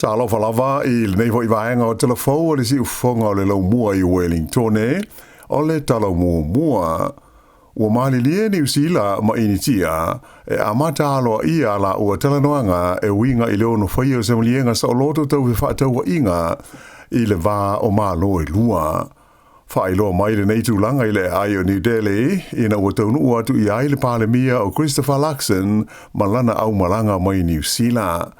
Tala falava I le nei foi vaenga o telefou o le si ufonga o le lau mua I Wellington o le tala mua. Ua malilie ni usila ma initia amata aloa ia la ua talanoanga winga I le ono whaia o semalienga sa o loto tau he whaatau inga I le vā o malo lua. Whaeloa mai le nei tūlanga I le ai o New Delhi ina ua taunu ua tu I ai le palemia o Christopher Luxon malana au malanga mai New Zealand.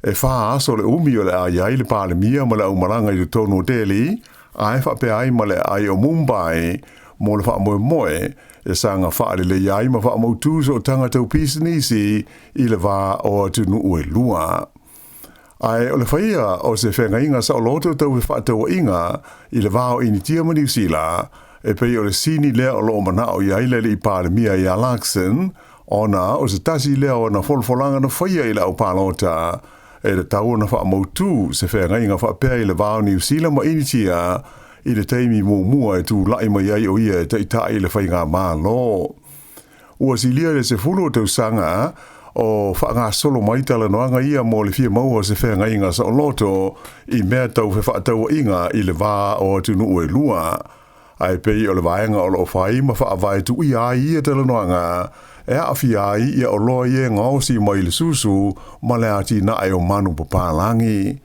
Wha aso le umi o le ai le palemia ma le au malanga I le tonu Delhi ai whape ai ma le ai o Mumbai mo le wha moe sanga wha le iai ma wha mautuso o tanga tau pisanisi I le wā o tunu ue lua. Ai o le whaia o se whenga inga sa o loto tau he whaatau inga I le wā o initia ma New Zealand pei o le sini lea o loo mana o iai le I palemia I a Luxon ona o se tasi lea o na folfolanga na whaia I le au palota le tau na wha mautu se whenga inga wha pēr I le wā o New Zealand ma initia I le teimi mua tu lai mai ai o ia te itai le whainga mā lo. Ua si lia le se fulu o tau sanga o wha ngā solo mai tala noanga ia mo le fia maua se whenga inga sa o loto I mea tau wha tau inga I le wā o tunu ue lua. Ai pei o le vaenga o lo whai ma wha avai tu ia ia tala noanga a whiai ia o loa ie ngausi mai le susu ma le ati na ai o manu papalangi.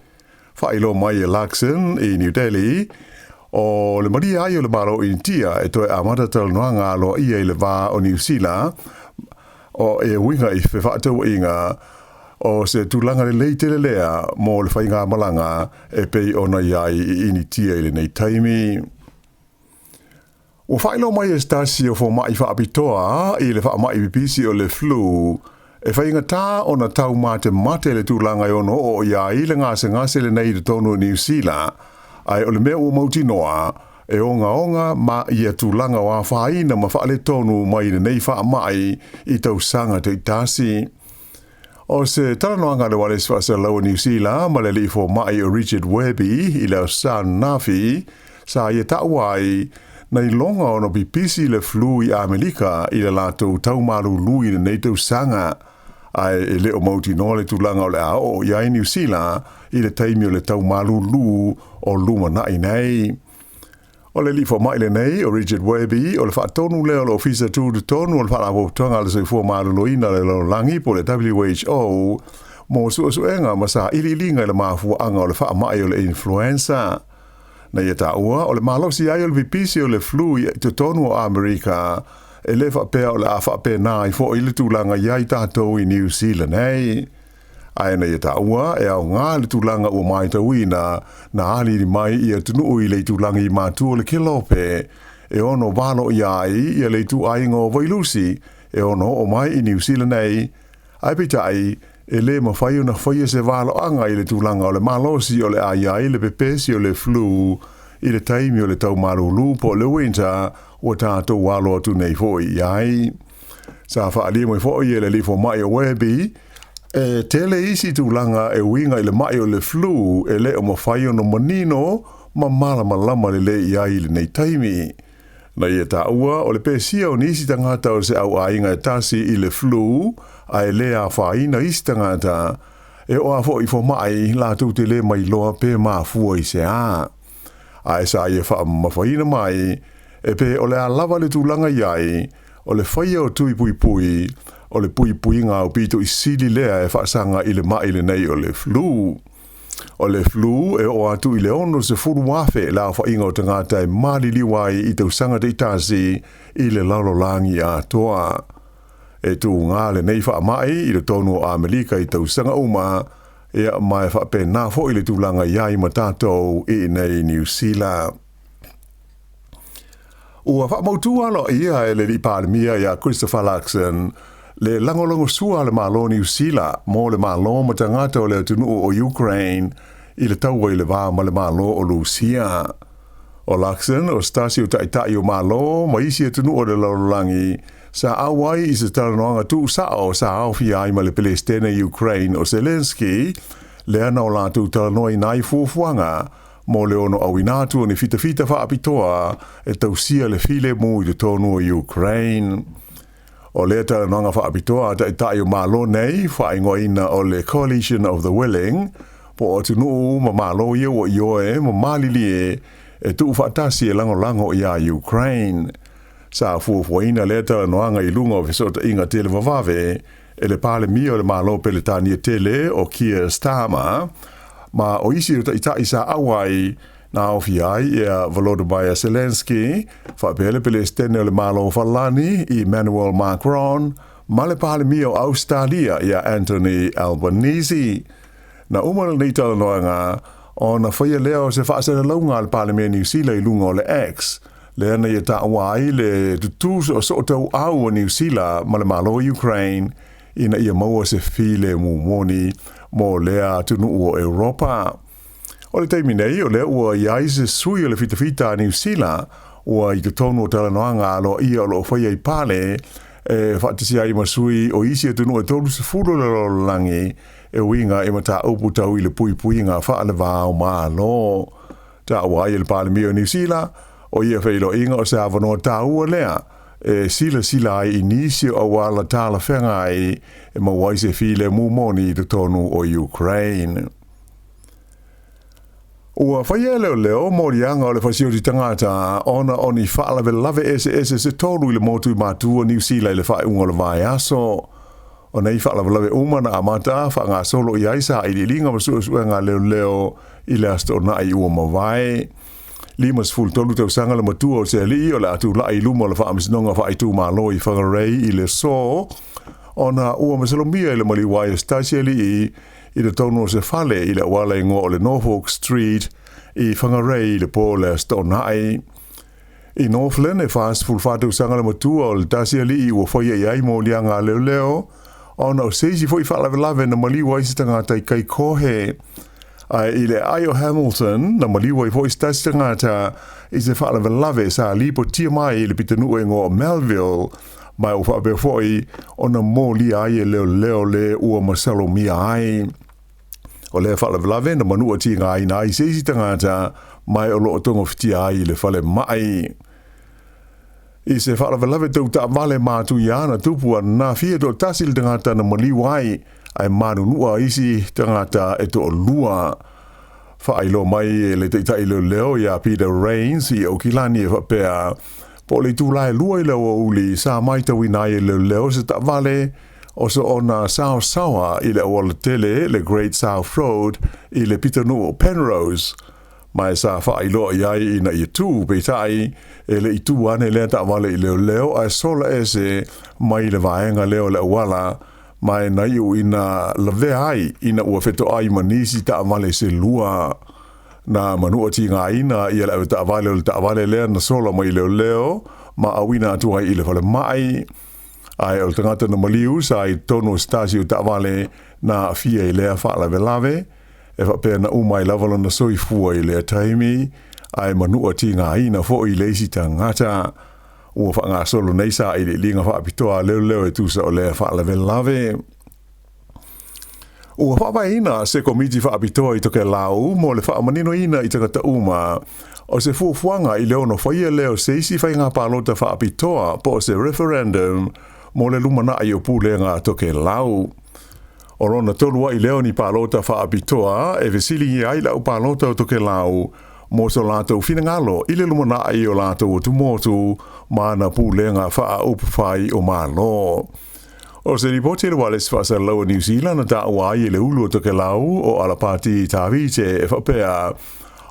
Whailo mai Luxon I New Delhi o le maria ai o le maro India toi amata tala noanga lo ia I le vā o New Zealand o winga I whaatau inga o se tūlanga le leite le lea mo le whainga malanga pei ona iai I initia I le nei taimi. O whailo mai stasi o mai whaapitoa I le whaamai pipisi o le flu whainga tā o na tau mate le tūlanga I ono o iai le ngase le nei le tonu New Zealand ai o le mea ua mauti noa onga ma ia tūlanga wa whaina ma whaale tonu mai le nei whaamai I tau sanga te itasi. O se talanoanga le wale swasa lau New Zealand ma le li fo mai o Richard Webby I le san nafi sa ia tauai nei longa ono pipisi le flu I Amerika I le lato tau maru lui le nei tau sanga ai le o mauti no le tūlanga o le ao ia I New Zealand I le taimi o le tau maru lu o luma nai nei. O le li fo mai le nei o Richard Webby o le whaatonu leo le ofisa tu de tonu o le whaalapo tonga le soi fua maru loina le lo langi po le WHO mo suenga ma sa ililinga le mafua anga o le whaamai o le influenza. Na ia taua, o le malosi ai o le vipisi o le flu I te tonu o Amerika, le whapea o le a whapea nā I fo I le tūlanga iai tātou I New Zealand, hei. Ai na ia taua, au ngā le tūlanga o mai tauina, na aliri mai ia tunu I le tūlanga I mātua le kilope, ono wano iai ia le tu aingo vailusi, ono o mai I New Zealand, hei. Ai pitai, le mawhai o na whaia se walo anga I le tūlanga o le malosi o le ai le pepesi o le flu I le taimi o le tau marulu po le winter o tātou walo atu nei foi iai. Sa whaalia mai foi le lifo mai o Webby tele isi tūlanga winga I le mai o le flu le o mawhai o no manino ma malama le iai le nei taimi. Na ia taua o le pesia o nisi tangata o se au ainga tasi I le flu ai lea whaina isi tangata o a fo I fo mai la tu te le mai loa pe maa fua I se a. Ai sa ia wha mawhaina mai pe o le a lava le tūlanga iai o le whaia o tui pui o le pui ngā o pito I sili lea whaasanga I le mai le nei o le flu. O le flu o atu I le ono se furu wafe la whainga o tangata malili wai I tau sanga te itasi I le lalolangi a toa. Tu ngā le nei wha mai I le tonu o Amerika I tau sanga uma mai wha pe nā fo I le tūlanga iai ma tātou I nei New Zealand. Ua wha mautua lo ia le li palemia ia Christopher Luxon le langolongo sua le malo New Zealand mo le malo ma tangata o le tunu o Ukraine I le tau I le wā ma le malo o Lucia. O Luxon o stasi o taitai o malo ma isi e tunu o le laulangi sa awai I se talanoanga tu sao sa awhi ai ma le Palestina Ukraine o Zelensky le ana o la tu talanoi nai fuafuanga mo le ono awinatu ni fita wha apitoa tausia le file mu I le tonu o Ukraine. O le talanoanga wha apitoa tai o malo nei wha ingoina o le Coalition of the Willing po o tunu ma malo ia o ioe ma malili e tu fatasi e lango ia Ukraine. Sa fuafuaina le talanoaga I luga o fesootaʻiga tele vavave e le palemia o le malo peletania tele o Keir Starmer ma o isi o taʻitaʻi sa aua ai na ofia ai ia Volodymyr Zelensky faapele pele stene o le malo falani I Emmanuel Macron ma le palemia o Australia ia Anthony Albanese. Na umana nei talanoaga ona whaia lea o se whaasalalaunga le palemia New Zealand I lunga o le X. Le ana ia taʻua ai le tutus o so tau au o New Zealand ma le malo Ukraine ina ia maua se file mumoni mo lea tunuu o Europa. O le taimi nei o lea ua iai se sui o le fitafita a New Zealand ua I te tonu o talanoanga alo ia o lo whaia I pale e whaatisi ai masui o isi e tunuu e tolu se furo le langi e winga e mata upu tau I le pui ngā whaale vāo mālo. Ta ua ai le palemia o New Zealand o ia whailo inga o se avanoa tāua lea e sila ai I nisi o wala Tala whenga ai e mawai se file mumoni I te tonu o Ukraine. Ua whaia leo morianga o le whasio di tangata ona oni whaalawe lave ese se tolu I le motu I mātua New Zealand le whae unga le vai aso. O nei whaalawe umana amata wha ngā solo I aisa I li linga masua ngā leo I le asto na I ua mawai. Limas full tolu tau sanga le matua o se li o le atu la I luma le wha amisnonga wha I tu malo I whangarei I le so. Ona ua masalomia I le maliwai Stasia li I le tono se fale I le wala ingo o le Norfolk Street I whangarei le po le asto na I Northland e fast full fatu sanga le matua o le Stasia li ua whaia I ai mo lianga leo. Ona o seisi foi whaalawe na maliwa I tangata I kai kohe. I le Ayo Hamilton na maliwa I foi stasi tangata I se whaalawe sa lipo tia mai I le pitanu e ngō Melville mai o whaabe foi ona mō li ai e leo le ua masalo mia ai. O le whaalawe na manua tia ngai na I seisi tangata mai o loo tongo fitia ai le whale mai. I se whaalawe tau ta vale mātu iana tupua na fia to tasil tangata na maliwai ai manunua isi tangata e to lua. Whailo mai le teitai leo ia Peter Rains I Okilani e whapea. Po le tūlae lua I leo uli sa mai tau inai leo se ta vale o so ona Sawa I le awala tele le Great South Road I le pitanu o Penrose. Mai sa whailo iai ina I tū peitai e le I tū ane lea ta vale I leo ai sola ese mai le vaenga leo le awala mai na iu ina lave ai ina ua feto ai manisi ta vale se lua. Na manua ti ngā ina ia le ta vale lea na sola mai leo ma awina atu ai I le vale mai. Ai o tangata na maliu sa I tono stasio ta vale na fia I lea whaalawe e whapea na umai lavala na soifua I lea taimi, ai manua ti ngā ina fo I leisi ta ngata, ua wha ngā solo neisa I li linga whaapitoa leo e tusa o lea whaalawe lawe. Ua whaapa ina se komiti whaapitoa I toke lau, mo le whaamanino ina I tangata uma, o se fuafuanga I leo no whaia leo seisi whai ngā pālota whaapitoa po se referendum, mo le lumana I o pūle ngā toke lau. O rona tolua I leo ni pālota whaapitoa, e vesili I ai lau pālota o toke lau, mo so lātou whinangalo, I le lumana I o lātou o tumotu, mana pūlenga wha upwhai o mālo. O se ripote le wale sfasa lau New Zealand na tāua ai le ulu o toke lau o alapati tāwite e whapea.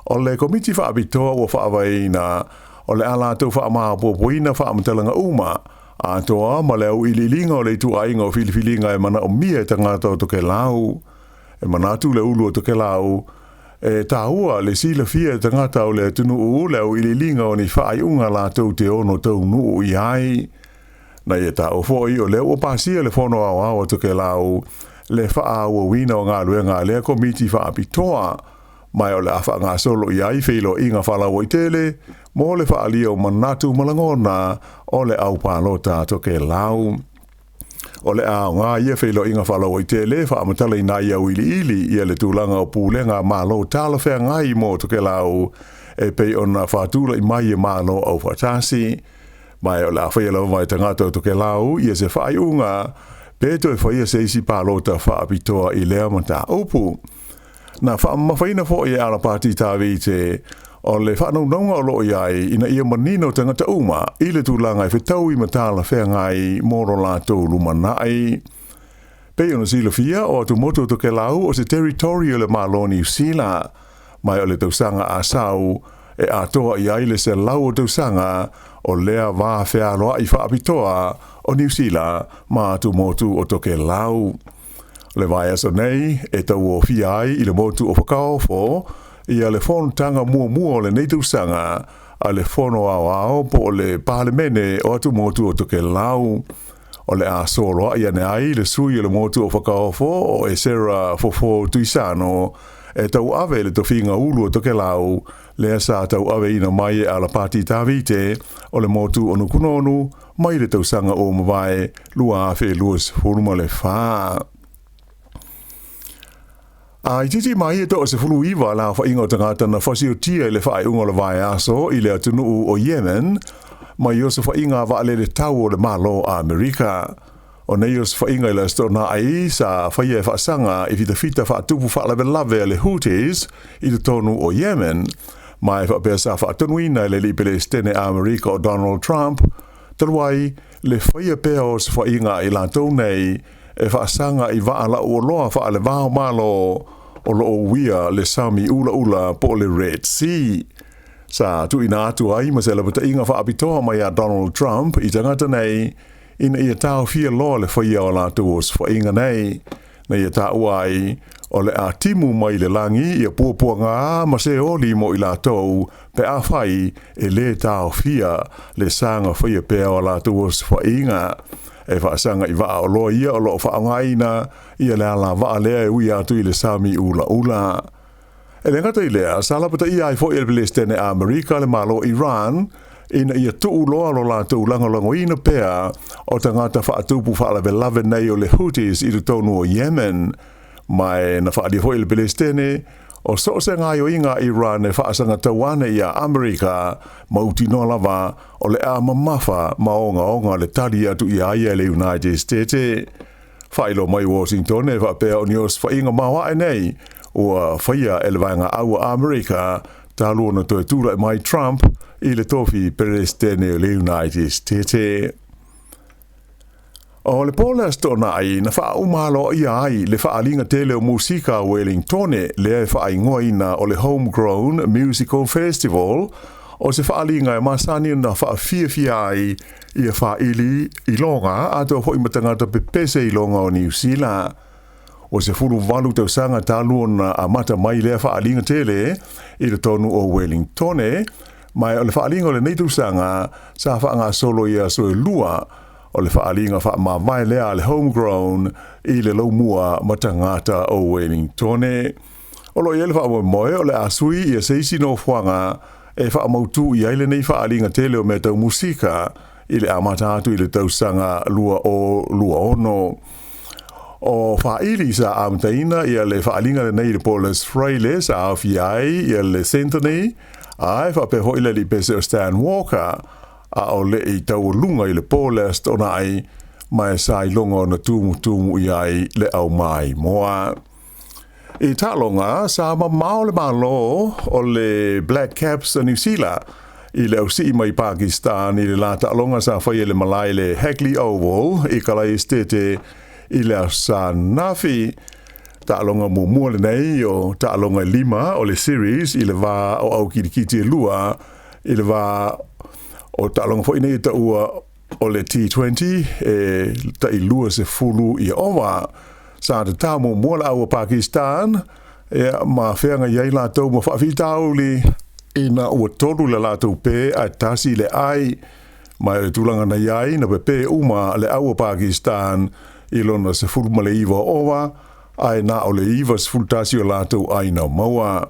O le komiti whaapitoa o whaawaina, o le alātou whaamāpopoina whaamutalanga uma, a toa ma leo I lilinga o le tu ainga o filifilinga e mana o mia tangata o toke lau. E manatu le ulu o toke lau. E tāua le sila fia tangata o le tunu u leo I lilinga o ni whaai unga la tau te ono tau nuu I ai. Na ia tāu foi o leo o pasia le whono au o toke lau. Le wha o wina o ngā luenga le komiti whaapitoa. Mai o le awha ngā solo I ai whilo inga whalau I tele, mo le whaalia o manatu malangona o le au pālota toke lau. O le au ngā ia whilo inga whalau I tele, whaamatala I nai au ili ia le tūlanga o pūlenga mālo tāla whea ngai mo toke lau, e pei ona whātula I mai e mālo au whatasi. Mai o le awhia lau mai tangata o toke lau, ia se whai unga, peto e whaia seisi pālota whaapitoa I lea mata upu. Na whaina fo e ala pāti tāwi te o le whanonga o loo iai ina ia manino tangata uma i le tūlanga i whetau i matala whea ngai moro lātou lumanai. Pei ona sila fia o atu moto to ke lau o se territory o le malo New Zealand mai o le tausanga a sau e atoa i aile se lau o tausanga o lea wā whea loa i whaapitoa o New Zealand ma atu motu o toke lau. Le vai aso nei e tau o fiai i le motu o whakaofo i a le whonotanga mua o le nei tausanga a le whono ao po o le palemene o atu motu o toke lau. O le a solo ia ne ai le sui o le motu o whakaofo o e sera fofo tuisano e tau ave le tofinga ulu o toke lau le sa tau ave ina mai e ala pati tāwite o le motu o nukunonu mai le tausanga o mawai lua awhe luas huruma le whaa. I titi mai e to se fulu iwa la wha ingo tangata na whasio tia i le whae ungo le vai aso i le atunu o Yemen mai Joseph inga va le tau o le malo a Amerika. O nei Joseph inga i le stona ai sa whaia whaasanga i fita wha tupu wha lave le Houthis i le tonu o Yemen. Mai wha pēr sa wha tunuina i le lipele stene a Amerika o Donald Trump. Taluai le whaia pēr o se wha inga i la tau nei e whaasanga i wha ala o loa wha le vāo malo o lo o wia le sami ula po le Red Sea. Sa tu ina atu ai ma se la bata inga whaapitoa mai a Donald Trump i tangata nei ina ia tau fia loa le whaia o la tuos wha inga nei na ia tau ai o le a timu mai le langi ia puapua ngā ma se oli mo i la tau pe a whai e le tau fia le sanga whaia pea o la tuos wha inga e whaasanga i waa o loa ia o lo whaangaina ia le ala waa lea e ui atu i le sami ula. E le ngata i lea, salapata ia i fo i le stene a Amerika le malo Iran, ina ia tuu loa lo la tuu langolango ina pea o tangata whaatupu whaalawe lave nei o le Houthis i le tonu o Yemen. Mai na whaadia fo i le stene, o so se ngai o inga Iran e whaasanga tawane ia Amerika, mauti no lava o le a mamafa maonga le tali atu ia ia le United States. Whailo mai Washington e whapea o nios whainga mawa e nei, o whaia e le vanga aua Amerika, talo na toi tura mai Trump i le tofi perestene o le United States. O le pola stona ai na wha umalo ia ai le wha alinga tele o musika Wellington le wha ingoa ina o le Homegrown Musical Festival o se wha alinga e masani na wha fia ai i a wha ili i longa ato ho i matangata pepese i longa o New Zealand. O se fulu walu tau sanga taluona a mata mai le wha alinga tele i le tonu o Wellington mai o le wha alinga o le neitu sanga sa wha ngā solo ia so e lua o le whaalinga wha mawai lea le Homegrown i le laumua matangata o Wellington. O lo i ele wha moe o le asui i a seisi no whanga e wha mautu i aile nei whaalinga tele o me tau musika i le amatatu i le tausanga lua ono. O whaili sa amtaina i a le whaalinga le nei le Paulus Freile sa awhiai i a le Centenary ai wha peho i le li pese o Stan Walker a o le i tau lunga i le polest o nai mai sai longa na tumu i ai le au mai moa. I talonga sa mao le malo o le Black Caps a New Zealand i le ausi mai Pakistan i le la talonga sa whaia le malai le Hagley Oval i kalai stete i le sa nafi talonga mua le nei o talonga lima o le series i le va o au kirikiti lua i le va o talonga fo ina ta ua o le T20 e ta i lua se fulu i owa sa te tamo mola au Pakistan e ma whenga iei la tau ma whawhitauli ina ua tolu le la tau pe a tasi le ai mai le tulanga na iei na pepe uma le au Pakistan i lona se fulu ma le iwa owa ai na o le iwa se fulu tasi o la tau ai na maua.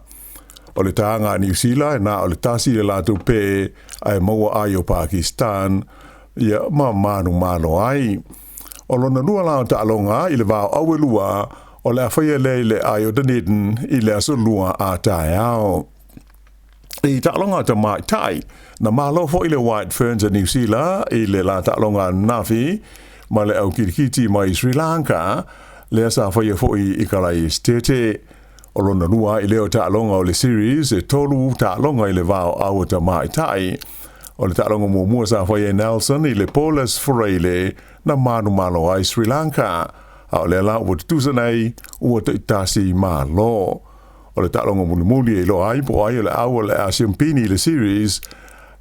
O le taanga New Zealand na o le tasi le la tau pe ai maua ai o Pakistan ia mano ai. O lona lua lao ta alonga i le vau aue lua o le awhaia le ai o Dunedin i le aso lua a tae ao. I ta alonga ta mai tai na malo fo i le White Ferns a New Zealand i le la ta alonga Nafi ma le au kirikiti mai Sri Lanka le asa awhaia fo i kalai stete. O lona nua I leo ta'alonga o le series e tolu ta'alonga I le vao Aotearoa tai. O le ta'alonga mua sa whaia Nelson I le Polas Foreile na malo ai Sri Lanka. A o le la ua tutusa nei ua te itasi malo. O le ta'alonga muli e lo ai po ai o le awa le asiampini le series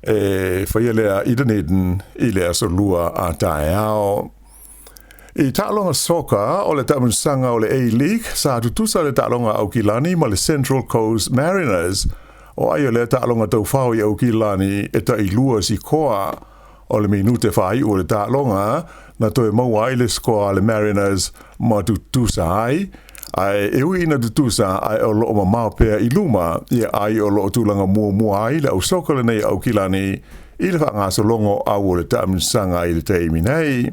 e whaia lea Idaneden I le asolua a tae ao. I ta'alonga soka o le ta'amunsanga o le A-League sa tutusa le ta'alonga Aukilani ma le Central Coast Mariners. O ai o le ta'alonga tau whao I Aukilani e ta ilua si koa o le minute whai o le ta'alonga na toe maua ai le skoa le Mariners ma tutusa ai. Ai e ui ina tutusa ai o loo mamao pea I luma I ai o loo tūlanga mua ai le au soka le nei Aukilani I le whangasolongo au o le ta'amunsanga I le teimi nei.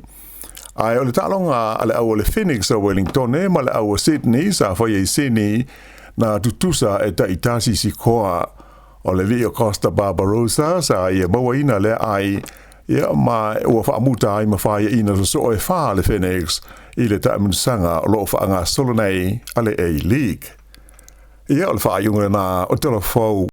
Ai o le ta'alonga ale au o le Phoenix o Wellington ma le au o Sydney sa whaia I Sydney na tutusa e ta itasi si koa o le Rio Costa Barbarossa sa ia maua ina le ai ia ma ua whaamuta ai ma whaia ina so e wha le Phoenix I le ta'amunsanga o loo whaanga solonei ale A-League. Ia o le whaaiunga na o telefou